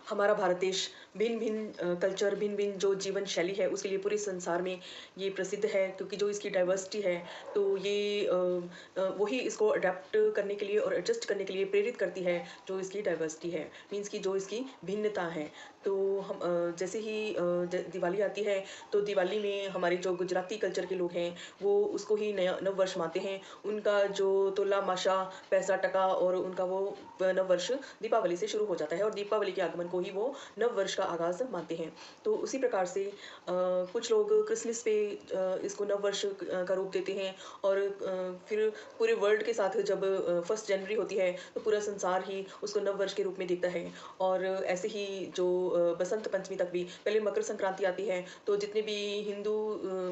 हमारा भारत देश भिन्न-भिन्न कल्चर, भिन्न-भिन्न जो जीवन शैली है, उसके लिए पूरे संसार में ये प्रसिद्ध है क्योंकि जो इसकी डाइवर्सिटी है, तो ये वही इसको अडैप्ट करने के लिए और एडजस्ट करने के लिए प्रेरित करती है, जो इसकी डाइवर्सिटी है। मीन्स कि जो इसकी भिन्नता है। तो हम जैसे ही दिवाली आती है, तो दिवाली में हमारे जो गुजराती कल्चर के लोग हैं, वो उसको ही नया नववर्ष मानते हैं। उनका जो तोला माशा, पैसा टका और उनका वो नववर्ष दीपावली से शुरू हो जाता है और दीपावली के आगमन को ही वो नववर्ष का आगाज़ मानते हैं। तो उसी प्रकार से कुछ लोग क्रिसमस पे इसको नववर्ष का रूप देते हैं और फिर पूरे वर्ल्ड के साथ जब 1 जनवरी होती है, तो पूरा संसार ही उसको नववर्ष के रूप में देखता है। और ऐसे ही जो बसंत पंचमी तक भी, पहले मकर संक्रांति आती है, तो जितने भी हिंदू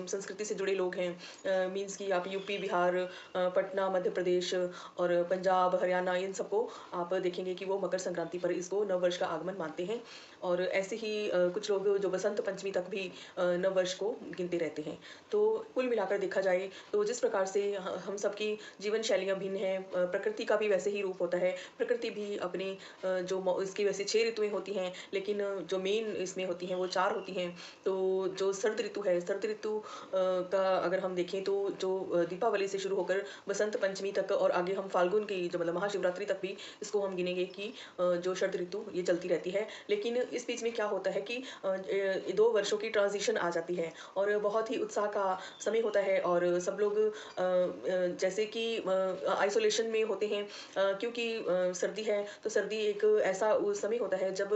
संस्कृति से जुड़े लोग हैं, मीन्स कि आप यूपी, बिहार, पटना, मध्य प्रदेश और पंजाब, हरियाणा, इन सबको आप देखेंगे कि वो मकर संक्रांति पर इसको नववर्ष का आगमन मानते हैं। और ऐसे ही कुछ लोग जो बसंत पंचमी तक भी नववर्ष को गिनते रहते हैं। तो कुल मिलाकर देखा जाए तो जिस प्रकार से हम सबकी जीवन शैलियाँ भिन्न हैं, प्रकृति का भी वैसे ही रूप होता है। प्रकृति भी अपनी जो इसकी वैसे 6 ऋतुएँ होती हैं, लेकिन जो मेन इसमें होती हैं वो 4 होती हैं। तो जो शरद ऋतु है, शरद ऋतु का अगर हम देखें तो जो दीपावली से शुरू होकर बसंत पंचमी तक और आगे हम फाल्गुन की जो मतलब महाशिवरात्रि तक भी इसको हम गिनेंगे कि जो शरद ऋतु ये चलती रहती है। लेकिन इस बीच में क्या होता है कि 2 वर्षों की ट्रांज़िशन आ जाती है और बहुत ही उत्साह का समय होता है और सब लोग जैसे कि आइसोलेशन में होते हैं, क्योंकि सर्दी है, तो सर्दी एक ऐसा समय होता है जब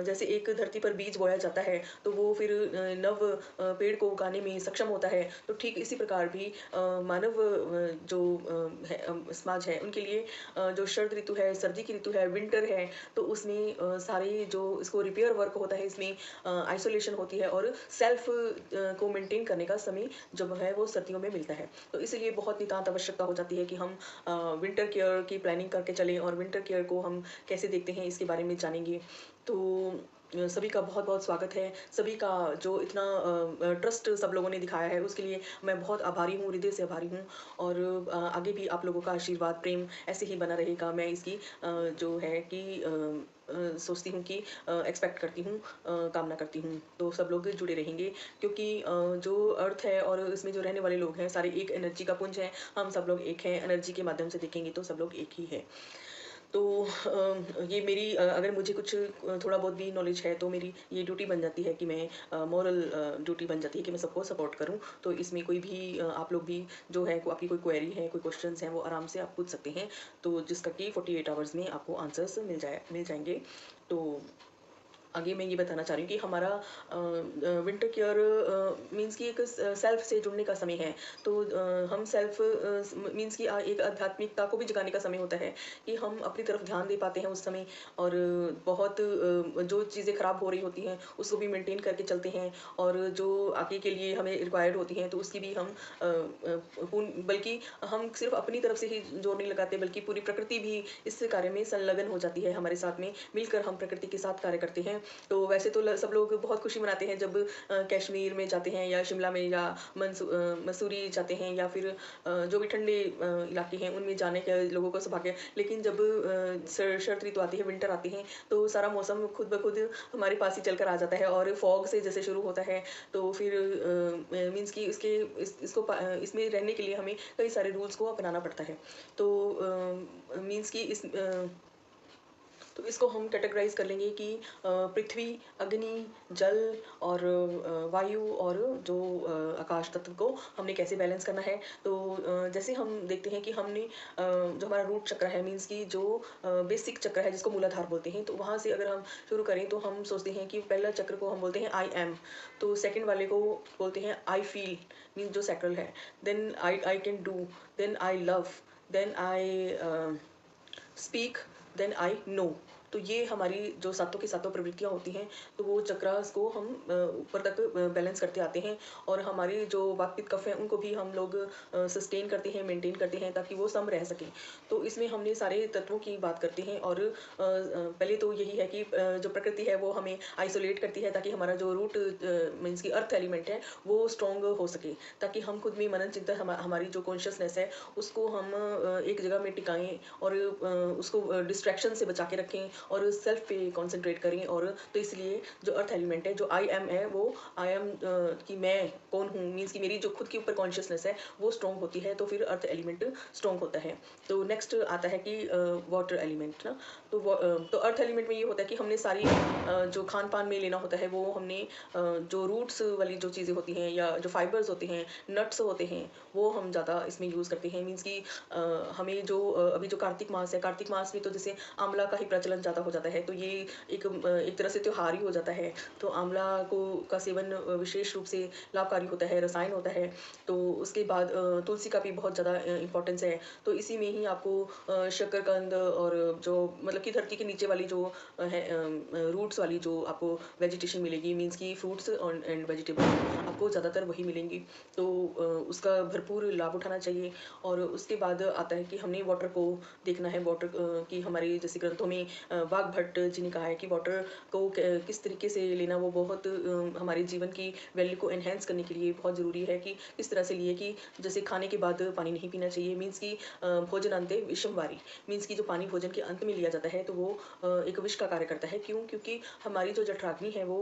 जैसे एक धरती पर बीज बोया जाता है, तो वो फिर नव पेड़ को उगाने में सक्षम होता है। तो ठीक इसी प्रकार भी मानव जो समाज है उनके लिए जो शरद ऋतु है, सर्दी की ऋतु है, विंटर है, तो उसमें सारे जो इसको रिपेयर वर्क होता है, इसमें आइसोलेशन होती है और सेल्फ को मेंटेन करने का समय जब है वो सर्दियों में मिलता है। तो इसीलिए बहुत नितांत आवश्यकता हो जाती है कि हम विंटर केयर की प्लानिंग करके चलें और विंटर केयर को हम कैसे देखते हैं इसके बारे में जानेंगे। तो सभी का बहुत-बहुत स्वागत है। सभी का जो इतना ट्रस्ट सब लोगों ने दिखाया है उसके लिए मैं बहुत आभारी हूँ, हृदय से आभारी हूँ। और आगे भी आप लोगों का आशीर्वाद, प्रेम ऐसे ही बना रहेगा। मैं इसकी जो है कि सोचती हूँ कि एक्सपेक्ट करती हूँ, कामना करती हूँ। तो सब लोग जुड़े रहेंगे क्योंकि जो अर्थ है और इसमें जो रहने वाले लोग हैं सारे एक एनर्जी का पुंज हैं। हम सब लोग एक हैं, एनर्जी के माध्यम से देखेंगे तो सब लोग एक ही हैं। तो ये मेरी अगर मुझे कुछ थोड़ा बहुत भी नॉलेज है तो मेरी ये ड्यूटी बन जाती है कि मैं मॉरल ड्यूटी बन जाती है कि मैं सबको सपोर्ट करूँ। तो इसमें कोई भी आप लोग भी जो है आपकी कोई क्वेरी है, कोई क्वेश्चंस हैं वो आराम से आप पूछ सकते हैं। तो जिसका कि 48 आवर्स में आपको आंसर्स मिल जाएँगे। तो आगे मैं ये बताना चाह रही हूँ कि हमारा विंटर केयर मीन्स कि एक सेल्फ से जुड़ने का समय है। तो हम सेल्फ मीन्स कि एक आध्यात्मिकता को भी जगाने का समय होता है कि हम अपनी तरफ ध्यान दे पाते हैं उस समय। और बहुत जो चीज़ें खराब हो रही होती हैं उसको भी मेंटेन करके चलते हैं और जो आगे के लिए हमें रिक्वायर्ड होती हैं तो उसकी भी हम पूर्ण बल्कि हम सिर्फ अपनी तरफ से ही जोर नहीं लगाते बल्कि पूरी प्रकृति भी इस कार्य में संलग्न हो जाती है हमारे साथ में। मिलकर हम प्रकृति के साथ कार्य करते हैं। तो वैसे तो सब लोग बहुत खुशी मनाते हैं जब कश्मीर में जाते हैं या शिमला में या मसूरी जाते हैं या फिर जो भी ठंडे इलाके हैं उनमें जाने के लोगों को सौभाग्य। लेकिन जब शरद ऋतु आती है, विंटर आती है, तो सारा मौसम खुद ब खुद हमारे पास ही चलकर आ जाता है और फॉग से जैसे शुरू होता है तो फिर मीन्स कि इसमें रहने के लिए हमें कई सारे रूल्स को अपनाना पड़ता है। तो मीन्स कि तो इसको हम कैटेगराइज़ कर लेंगे कि पृथ्वी, अग्नि, जल और वायु और जो आकाश तत्व को हमने कैसे बैलेंस करना है। तो जैसे हम देखते हैं कि हमने जो हमारा रूट चक्र है मीन्स कि जो बेसिक चक्र है जिसको मूलाधार बोलते हैं, तो वहाँ से अगर हम शुरू करें तो हम सोचते हैं कि पहला चक्र को हम बोलते हैं आई एम, तो सेकंड वाले को बोलते हैं आई फील मीन्स जो सैक्रल है, then I can do, then I love, then I speak, then I know. तो ये हमारी जो सातों की सातों प्रवृत्तियाँ होती हैं, तो वो चक्रास को हम ऊपर तक बैलेंस करते आते हैं और हमारे जो वात पित्त कफ हैं उनको भी हम लोग सस्टेन करते हैं, मेंटेन करते हैं ताकि वो सम रह सकें। तो इसमें हमने सारे तत्वों की बात करते हैं और पहले तो यही है कि जो प्रकृति है वो हमें आइसोलेट करती है ताकि हमारा जो रूट मीन्स की अर्थ एलिमेंट है वो स्ट्रॉन्ग हो सके, ताकि हम खुद में मनन चिंतन हमारी जो कॉन्शियसनेस है उसको हम एक जगह में टिकाएँ और उसको डिस्ट्रैक्शन से बचा के रखें और सेल्फ पे कॉन्सेंट्रेट करें। और तो इसलिए जो अर्थ एलिमेंट है, जो आई एम है, वो आई एम कि मैं कौन हूँ, मीन्स कि मेरी जो खुद के ऊपर कॉन्शियसनेस है वो स्ट्रॉन्ग होती है, तो फिर अर्थ एलिमेंट स्ट्रॉन्ग होता है। तो नेक्स्ट आता है कि वाटर एलिमेंट ना। तो अर्थ एलिमेंट में ये होता है कि हमने सारी जो खान पान में लेना होता है वो हमने जो रूट्स वाली जो चीज़ें होती हैं या जो फाइबर्स होते हैं, नट्स होते हैं, वो हम ज़्यादा इसमें यूज़ करते हैं। मीन्स कि हमें जो अभी जो कार्तिक मास है, कार्तिक मास में तो जैसे आंवला का ही प्रचलन ज़्यादा हो जाता है, तो ये एक तरह से त्योहार ही हो जाता है। तो आंवला को का सेवन विशेष रूप से लाभकारी होता है, रसायन होता है। तो उसके बाद तुलसी का भी बहुत ज़्यादा इम्पोर्टेंस है। तो इसी में ही आपको शकरकंद और जो मतलब कि धरती के नीचे वाली जो है रूट्स वाली जो आपको वेजिटेशन मिलेगी, मीन्स की फ्रूट्स और एंड वेजिटेबल आपको ज़्यादातर वही मिलेंगी। तो उसका भरपूर लाभ उठाना चाहिए। और उसके बाद आता है कि हमने वाटर को देखना है। वाटर की हमारे जैसे ग्रंथों में वाघ भट्ट जी ने कहा है कि वाटर को किस तरीके से लेना वो बहुत हमारे जीवन की वैल्यू को एनहेंस करने के लिए बहुत ज़रूरी है कि किस तरह से लिए कि जैसे खाने के बाद पानी नहीं पीना चाहिए। मीन्स कि भोजन अंते विषमवारी, मीन्स कि जो पानी भोजन के अंत में लिया जाता है तो वो एक विष का कार्य करता है। क्यों? क्योंकि हमारी जो जठराग्नि है वो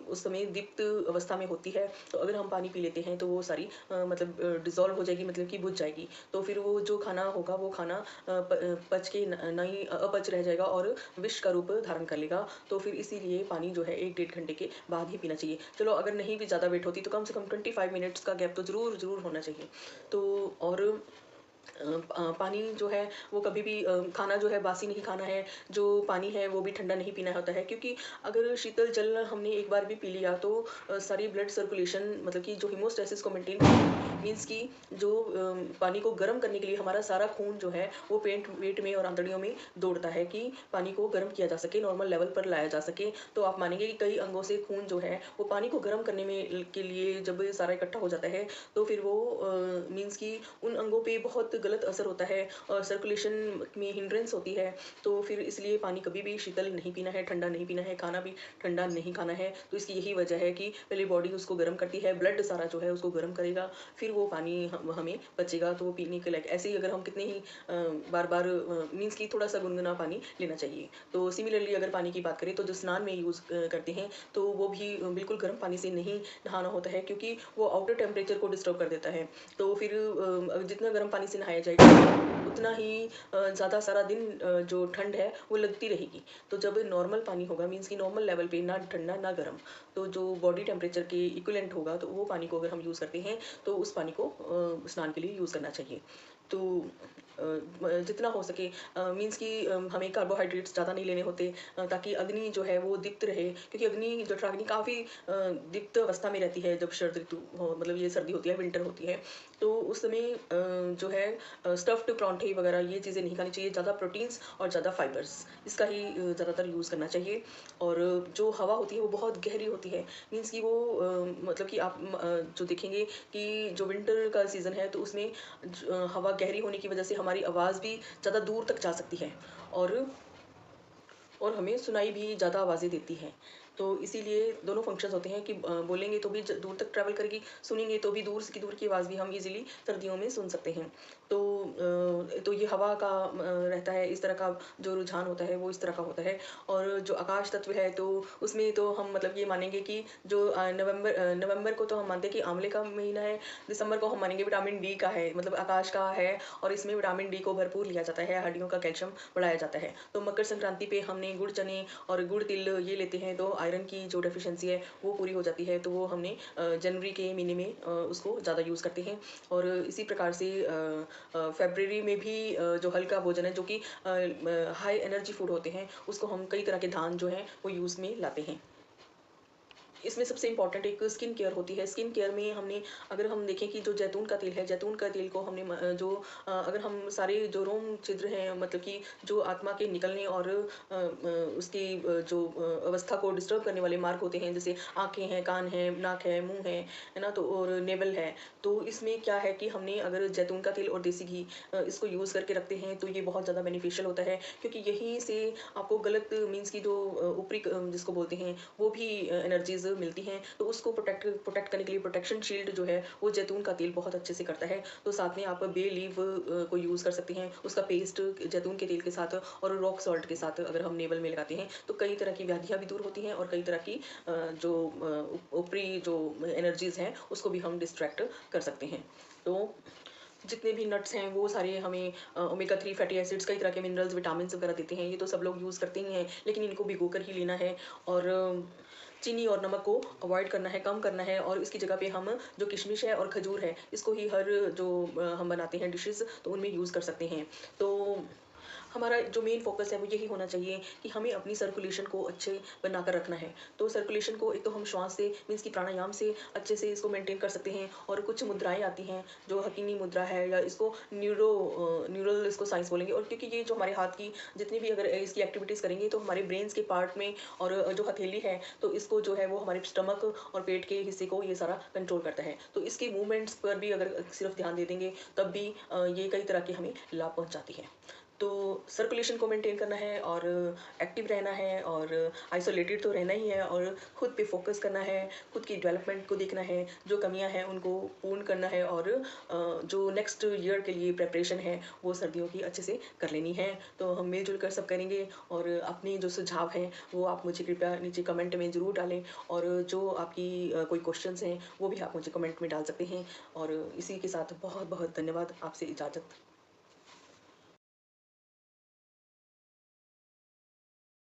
उस समय दीप्त अवस्था में होती है। तो अगर हम पानी पी लेते हैं तो वो सारी मतलब डिज़ोल्व हो जाएगी, मतलब कि बुझ जाएगी। तो फिर वो जो खाना होगा वो खाना पच के नहीं अपच रह जाएगा और विष का रूप धारण कर लेगा। तो फिर इसीलिए पानी जो है 1 डेढ़ घंटे के बाद ही पीना चाहिए। चलो अगर नहीं भी ज़्यादा वेट होती तो कम से कम 25 मिनट्स का गैप तो ज़रूर होना चाहिए। तो और पानी जो है वो कभी भी खाना जो है बासी नहीं खाना है। जो पानी है वो भी ठंडा नहीं पीना होता है, क्योंकि अगर शीतल जल हमने एक बार भी पी लिया तो सारी ब्लड सर्कुलेशन मतलब कि जो हीमोस्टेसिस को मेंटेन, मीन्स कि जो पानी को गर्म करने के लिए हमारा सारा खून जो है वो पेट में और आंतड़ियों में दौड़ता है कि पानी को गर्म किया जा सके, नॉर्मल लेवल पर लाया जा सके। तो आप मानेंगे कि कई अंगों से खून जो है वो पानी को गर्म करने में के लिए जब ये सारा इकट्ठा हो जाता है तो फिर वो मीन्स कि उन अंगों पे बहुत गलत असर होता है और सर्कुलेशन में हिंड्रेंस होती है। तो फिर इसलिए पानी कभी भी शीतल नहीं पीना है, ठंडा नहीं पीना है, खाना भी ठंडा नहीं खाना है। तो इसकी यही वजह है कि पहले बॉडी उसको गर्म करती है, ब्लड सारा जो है उसको गर्म करेगा, फिर वो पानी हमें बचेगा तो वो पीने के लायक। ऐसे ही अगर हम कितने ही बार बार मीन्स कि थोड़ा सा गुनगुना पानी लेना चाहिए। तो सिमिलरली अगर पानी की बात करें तो जो स्नान में यूज़ करते हैं तो वो भी बिल्कुल गर्म पानी से नहीं नहाना होता है, क्योंकि वो आउटर टेम्परेचर को डिस्टर्ब कर देता है। तो फिर जितना गर्म पानी से नहाया जाएगा उतना ही ज़्यादा सारा दिन जो ठंड है वो लगती रहेगी। तो जब नॉर्मल पानी होगा, मीन्स कि नॉर्मल लेवल पे ना ठंडा ना गर्म, तो जो बॉडी टेम्परेचर के इक्विवेलेंट होगा तो वो पानी को अगर हम यूज़ करते हैं तो उस पानी को स्नान के लिए यूज़ करना चाहिए। तो जितना हो सके मीन्स कि हमें कार्बोहाइड्रेट्स ज़्यादा नहीं लेने होते, ताकि अग्नि जो है वो दीप्त रहे, क्योंकि अग्नि जठराग्नि काफ़ी दीप्त अवस्था में रहती है जब शरद ऋतु हो, मतलब ये सर्दी होती है, विंटर होती है। तो उस समय जो है स्टफ्ड परांठे वगैरह ये चीज़ें नहीं खानी चाहिए। ज़्यादा प्रोटीन्स और ज़्यादा फाइबर्स इसका ही ज़्यादातर यूज़ करना चाहिए। और जो हवा होती है वो बहुत गहरी होती है, मीन्स कि वो मतलब कि आप जो देखेंगे कि जो विंटर का सीज़न है तो उसमें हवा गहरी होने की वजह से हमारी आवाज़ भी ज़्यादा दूर तक जा सकती है और हमें सुनाई भी ज़्यादा आवाज़ें देती हैं। तो इसीलिए दोनों फंक्शंस होते हैं कि बोलेंगे तो भी दूर तक ट्रैवल करेगी, सुनेंगे तो भी दूर की आवाज़ भी हम इजीली सर्दियों में सुन सकते हैं। तो तो ये हवा का रहता है, इस तरह का जो रुझान होता है वो इस तरह का होता है। और जो आकाश तत्व है तो उसमें तो हम मतलब ये मानेंगे कि जो नवंबर को तो हम मानते हैं कि आंवले का महीना है, दिसंबर को हम मानेंगे विटामिन डी का है, मतलब आकाश का है, और इसमें विटामिन डी को भरपूर लिया जाता है, हड्डियों का कैल्शियम बढ़ाया जाता है। तो मकर संक्रांति पे हमने गुड़ चने और गुड़ तिल ये लेते हैं तो आयरन की जो डेफिशिएंसी है वो पूरी हो जाती है। तो वो हमने जनवरी के महीने में उसको ज़्यादा यूज़ करते हैं। और इसी प्रकार से फरवरी में भी जो हल्का भोजन है जो कि हाई एनर्जी फूड होते हैं उसको हम कई तरह के धान जो हैं वो यूज़ में लाते हैं। इसमें सबसे इम्पोर्टेंट एक स्किन केयर होती है। स्किन केयर में हमने अगर हम देखें कि जो जैतून का तेल है, जैतून का तेल को हमने अगर हम सारे जो रोम छिद्र हैं, मतलब कि जो आत्मा के निकलने और उसकी जो अवस्था को डिस्टर्ब करने वाले मार्ग होते हैं, जैसे आँखें हैं, कान है, नाक है, मुँह है ना? तो और नेवल है। तो इसमें क्या है कि हमने अगर जैतून का तेल और देसी घी इसको यूज़ करके रखते हैं तो ये बहुत ज़्यादा बेनिफिशियल होता है, क्योंकि यहीं से आपको गलत मीन्स की जो ऊपरी जिसको बोलते हैं वो भी एनर्जीज़ मिलती हैं, तो उसको प्रोटेक्ट प्रोटेक्ट करने के लिए प्रोटेक्शन शील्ड जो है, वो जैतून का तेल बहुत अच्छे से करता है। तो साथ में आप बे लीव को यूज़ कर सकती हैं, उसका पेस्ट जैतून के तेल के साथ और रॉक सॉल्ट के साथ अगर हम नेवल में लगाते हैं, तो कई तरह की व्याधियाँ भी दूर होती हैं और कई तरह की जो ऊपरी जो एनर्जीज़ हैं, उसको भी हम डिस्ट्रैक्ट कर सकते हैं। तो जितने भी नट्स हैं वो सारे हमें ओमेगा 3 फैटी एसिड्स, कई तरह के मिनरल्स, विटामिन्स वगैरह देते हैं। ये तो सब लोग यूज़ करते ही हैं, लेकिन इनको भिगोकर ही लेना है और चीनी और नमक को अवॉइड करना है, कम करना है और इसकी जगह पे हम जो किशमिश है और खजूर है, इसको ही हर जो हम बनाते हैं डिशेज़, तो उनमें यूज़ कर सकते हैं। तो हमारा जो मेन फ़ोकस है वो यही होना चाहिए कि हमें अपनी सर्कुलेशन को अच्छे बनाकर रखना है। तो सर्कुलेशन को एक तो हम श्वास से मीन्स कि प्राणायाम से अच्छे से इसको मेंटेन कर सकते हैं और कुछ मुद्राएँ आती हैं, जो हकीनी मुद्रा है या इसको न्यूरल इसको साइंस बोलेंगे और क्योंकि ये जो हमारे हाथ की जितनी भी अगर इसकी एक्टिविटीज़ करेंगे तो हमारे ब्रेन्स के पार्ट में और जो हथेली है, तो इसको जो है वो हमारे स्टमक और पेट के हिस्से को ये सारा कंट्रोल करता है। तो इसके मूवमेंट्स पर भी अगर सिर्फ़ ध्यान दे देंगे, तब भी ये कई तरह के हमें लाभ पहुँचाती है। तो सर्कुलेशन को मेंटेन करना है और एक्टिव रहना है और आइसोलेटेड तो रहना ही है और खुद पे फोकस करना है, खुद की डेवलपमेंट को देखना है, जो कमियां हैं उनको पूर्ण करना है और जो नेक्स्ट ईयर के लिए प्रिपरेशन है वो सर्दियों की अच्छे से कर लेनी है। तो हम मिलजुल कर सब करेंगे और अपनी जो सुझाव हैं वो आप मुझे कृपया नीचे कमेंट में ज़रूर डालें और जो आपकी कोई क्वेश्चंस हैं वो भी आप मुझे कमेंट में डाल सकते हैं और इसी के साथ बहुत बहुत धन्यवाद। आपसे इजाज़त।